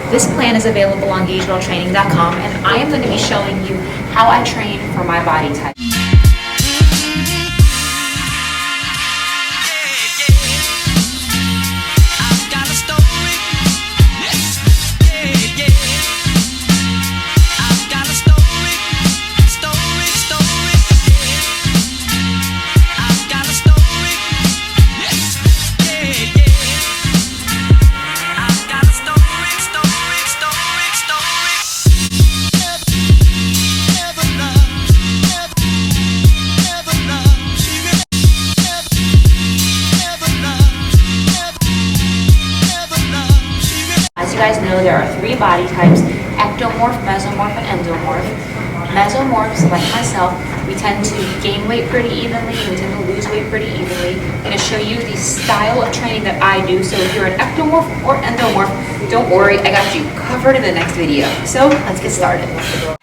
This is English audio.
This plan is available on GageWellTraining.com, and I am going to be showing you how I train for my body type. As you guys know, there are 3 body types: ectomorph, mesomorph, and endomorph. Mesomorphs, like myself, we tend to gain weight pretty evenly, and we tend to lose weight pretty evenly. I'm going to show you the style of training that I do, so if you're an ectomorph or endomorph, don't worry, I got you covered in the next video. So let's get started.